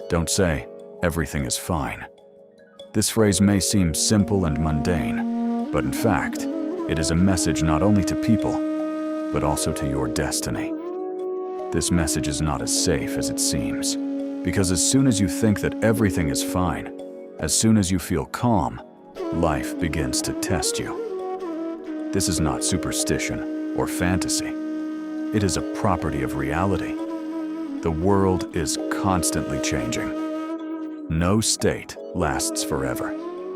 Don't say, "Everything is fine." This phrase may seem simple and mundane, but in fact, it is a message not only to people, but also to your destiny. This message is not as safe as it seems, because as soon as you think that everything is fine, as soon as you feel calm, life begins to test you. This is not superstition or fantasy. It is a property of reality. The world is constantly changing. No state lasts forever,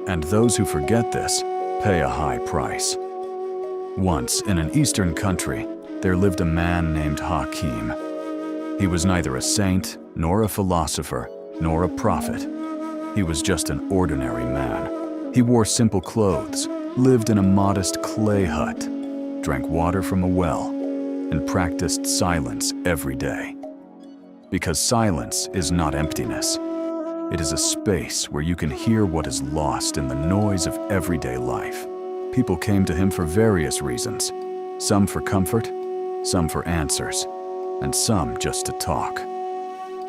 and those who forget this pay a high price. Once, in an Eastern country, there lived a man named Hakeim. He was neither a saint, nor a philosopher, nor a prophet. He was just an ordinary man. He wore simple clothes, lived in a modest clay hut, drank water from a well, and practiced silence every day. Because silence is not emptiness. It is a space where you can hear what is lost in the noise of everyday life. People came to him for various reasons, some for comfort, some for answers, and some just to talk.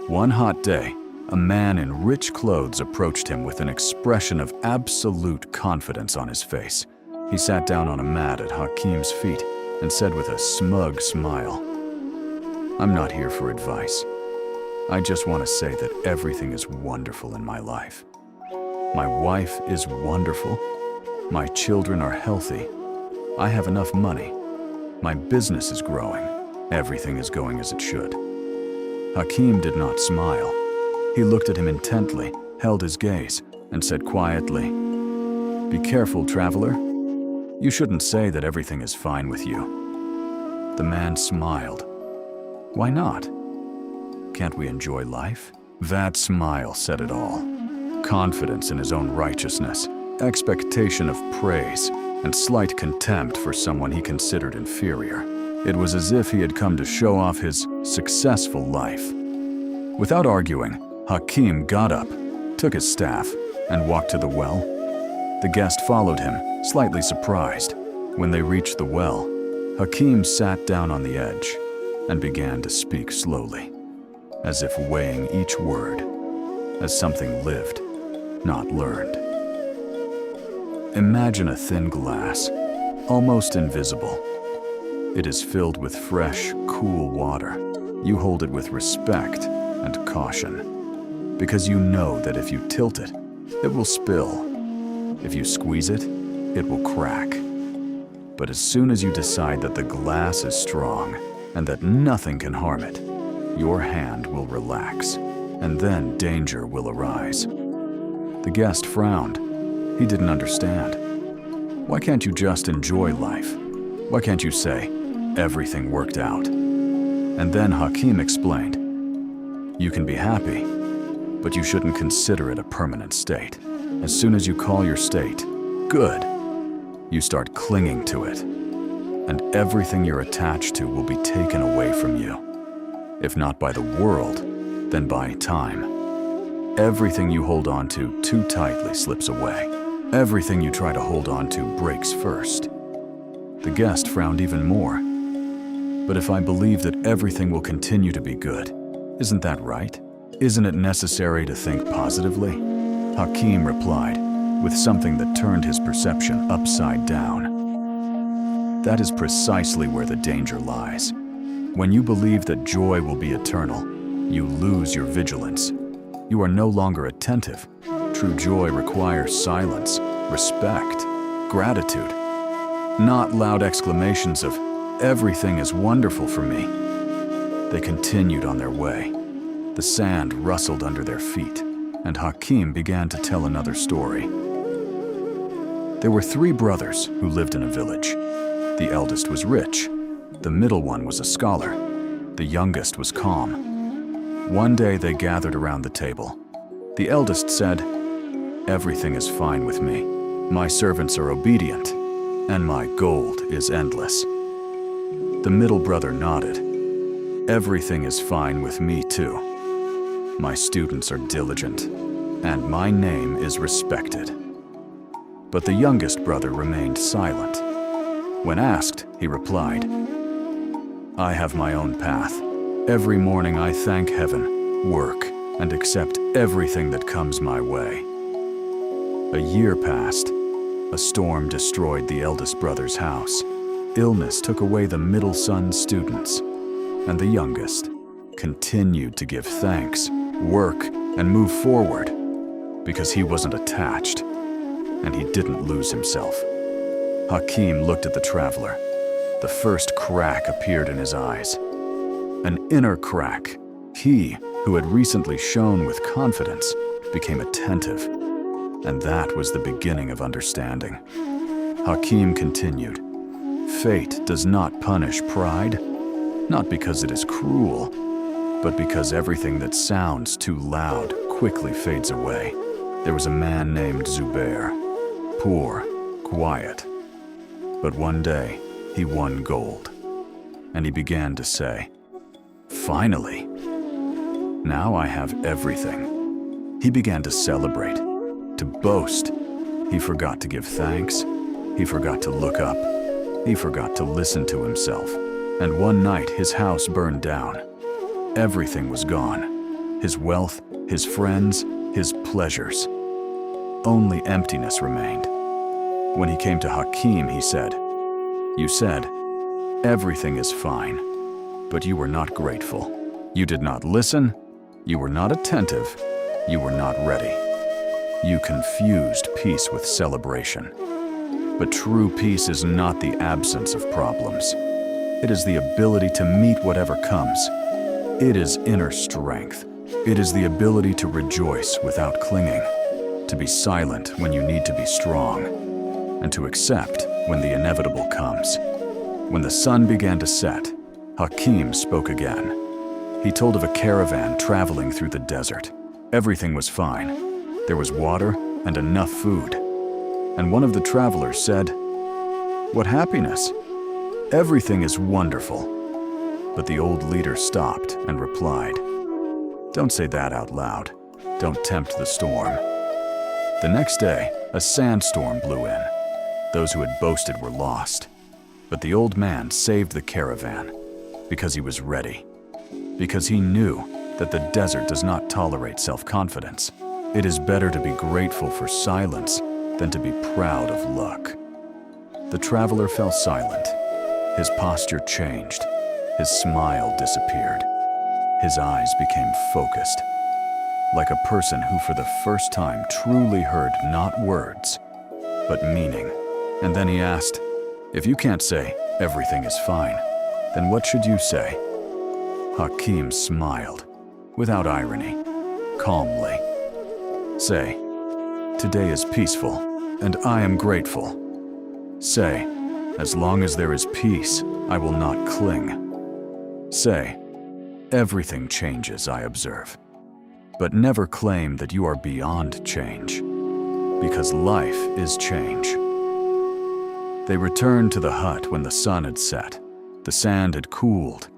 One hot day, a man in rich clothes approached him with an expression of absolute confidence on his face. He sat down on a mat at Hakeim's feet and said with a smug smile, "I'm not here for advice. I just want to say that everything is wonderful in my life. My wife is wonderful. My children are healthy. I have enough money. My business is growing. Everything is going as it should." Hakeim did not smile. He looked at him intently, held his gaze, and said quietly, "Be careful, traveler. You shouldn't say that everything is fine with you." The man smiled. "Why not? Can't we enjoy life?" That smile said it all. Confidence in his own righteousness, expectation of praise, and slight contempt for someone he considered inferior. It was as if he had come to show off his successful life. Without arguing, Hakeim got up, took his staff, and walked to the well. The guest followed him, slightly surprised. When they reached the well, Hakeim sat down on the edge and began to speak slowly, as if weighing each word as something lived, not learned. Imagine a thin glass, almost invisible. It is filled with fresh, cool water. You hold it with respect and caution, because you know that if you tilt it, it will spill. If you squeeze it, it will crack. But as soon as you decide that the glass is strong and that nothing can harm it, your hand will relax, and then danger will arise. The guest frowned. He didn't understand. Why can't you just enjoy life? Why can't you say, "Everything worked out"? And then Hakeim explained, "You can be happy, but you shouldn't consider it a permanent state. As soon as you call your state good, you start clinging to it, and everything you're attached to will be taken away from you. If not by the world, then by time. Everything you hold on to too tightly slips away. Everything you try to hold on to breaks first." The guest frowned even more. "But if I believe that everything will continue to be good, isn't that right? Isn't it necessary to think positively?" Hakeim replied, with something that turned his perception upside down. That is precisely where the danger lies. When you believe that joy will be eternal, you lose your vigilance. You are no longer attentive. True joy requires silence, respect, gratitude, not loud exclamations of, "Everything is wonderful for me." They continued on their way. The sand rustled under their feet, and Hakeim began to tell another story. There were 3 brothers who lived in a village. The eldest was rich. The middle one was a scholar. The youngest was calm. One day they gathered around the table. The eldest said, "Everything is fine with me. My servants are obedient, and my gold is endless." The middle brother nodded. "Everything is fine with me too. My students are diligent, and my name is respected." But the youngest brother remained silent. When asked, he replied, "I have my own path. Every morning I thank heaven, work, and accept everything that comes my way. A year passed. A storm destroyed the eldest brother's house. Illness took away the middle son's students, and the youngest continued to give thanks, work, and move forward because he wasn't attached, and he didn't lose himself. Hakeim looked at the traveler. The first crack appeared in his eyes. An inner crack. He, who had recently shone with confidence, became attentive, and that was the beginning of understanding. Hakeim continued, "Fate does not punish pride, not because it is cruel, but because everything that sounds too loud quickly fades away." There was a man named Zubair, poor, quiet. But one day, he won gold, and he began to say, "Finally, now I have everything." He began to celebrate, to boast. He forgot to give thanks. He forgot to look up. He forgot to listen to himself. And one night, his house burned down. Everything was gone. His wealth, his friends, his pleasures. Only emptiness remained. When he came to Hakeim, he said, "You said, everything is fine, but you were not grateful. You did not listen. You were not attentive. You were not ready. You confused peace with celebration. But true peace is not the absence of problems. It is the ability to meet whatever comes. It is inner strength. It is the ability to rejoice without clinging, to be silent when you need to be strong, and to accept when the inevitable comes." When the sun began to set, Hakeim spoke again. He told of a caravan traveling through the desert. Everything was fine. There was water and enough food. And one of the travelers said, "What happiness! Everything is wonderful." But the old leader stopped and replied, "Don't say that out loud. Don't tempt the storm." The next day, a sandstorm blew in. Those who had boasted were lost. But the old man saved the caravan because he was ready, because he knew that the desert does not tolerate self-confidence. It is better to be grateful for silence than to be proud of luck. The traveler fell silent. His posture changed. His smile disappeared. His eyes became focused, like a person who for the first time truly heard not words, but meaning. And then he asked, "If you can't say, 'Everything is fine,' then what should you say?" Hakeim smiled, without irony, calmly. "Say, 'Today is peaceful, and I am grateful.' Say, 'As long as there is peace, I will not cling.' Say, 'Everything changes, I observe.' But never claim that you are beyond change, because life is change." They returned to the hut when the sun had set. The sand had cooled,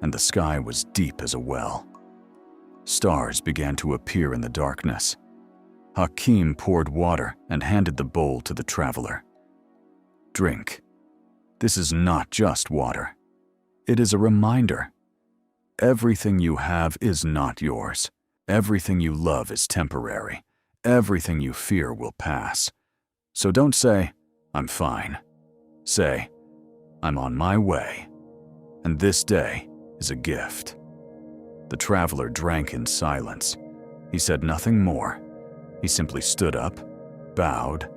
and the sky was deep as a well. Stars began to appear in the darkness. Hakeim poured water and handed the bowl to the traveler. "Drink. This is not just water. It is a reminder. Everything you have is not yours. Everything you love is temporary. Everything you fear will pass. So don't say, 'I'm fine.' Say, 'I'm on my way, and this day is a gift.'" The traveler drank in silence. He said nothing more. He simply stood up, bowed,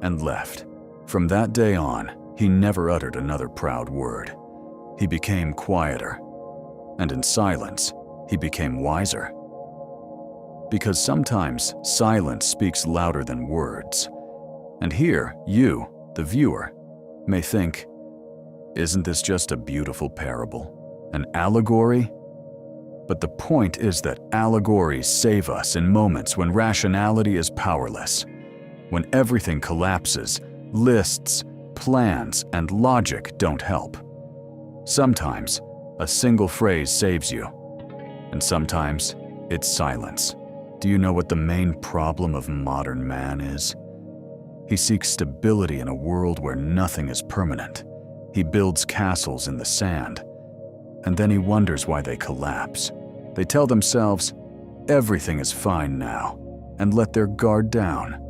and left. From that day on, he never uttered another proud word. He became quieter, and in silence, he became wiser. Because sometimes silence speaks louder than words. And here, you, the viewer, may think, "Isn't this just a beautiful parable? An allegory?" But the point is that allegories save us in moments when rationality is powerless, when everything collapses, lists, plans, and logic don't help. Sometimes, a single phrase saves you, and sometimes, it's silence. Do you know what the main problem of modern man is? He seeks stability in a world where nothing is permanent. He builds castles in the sand, and then he wonders why they collapse. They tell themselves, everything is fine now, and let their guard down.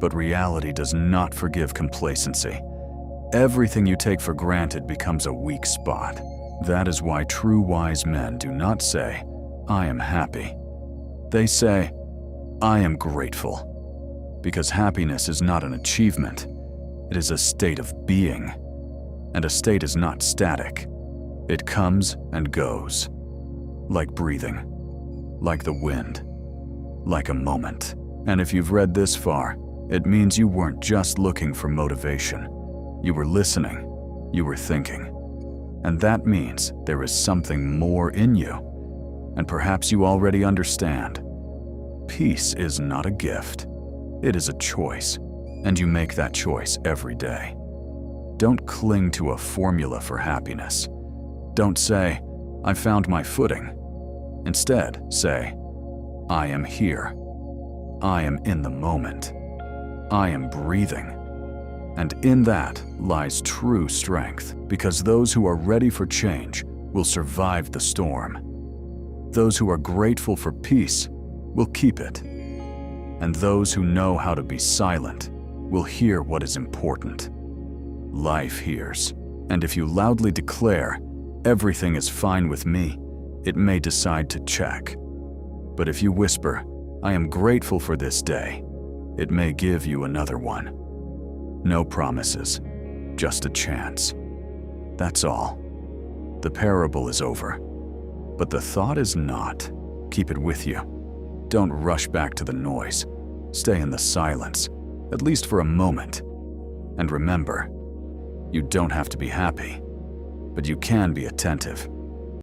But reality does not forgive complacency. Everything you take for granted becomes a weak spot. That is why true wise men do not say, "I am happy." They say, "I am grateful." Because happiness is not an achievement. It is a state of being. And a state is not static. It comes and goes. Like breathing. Like the wind. Like a moment. And if you've read this far, it means you weren't just looking for motivation. You were listening. You were thinking. And that means there is something more in you. And perhaps you already understand. Peace is not a gift. It is a choice. And you make that choice every day. Don't cling to a formula for happiness. Don't say, "I found my footing." Instead, say, "I am here. I am in the moment. I am breathing." And in that lies true strength, because those who are ready for change will survive the storm. Those who are grateful for peace will keep it. And those who know how to be silent will hear what is important. Life hears, and if you loudly declare, "Everything is fine with me," it may decide to check. But if you whisper, "I am grateful for this day," it may give you another one. No promises, just a chance. That's all. The parable is over. But the thought is not. Keep it with you. Don't rush back to the noise. Stay in the silence, at least for a moment. And remember, you don't have to be happy, but you can be attentive.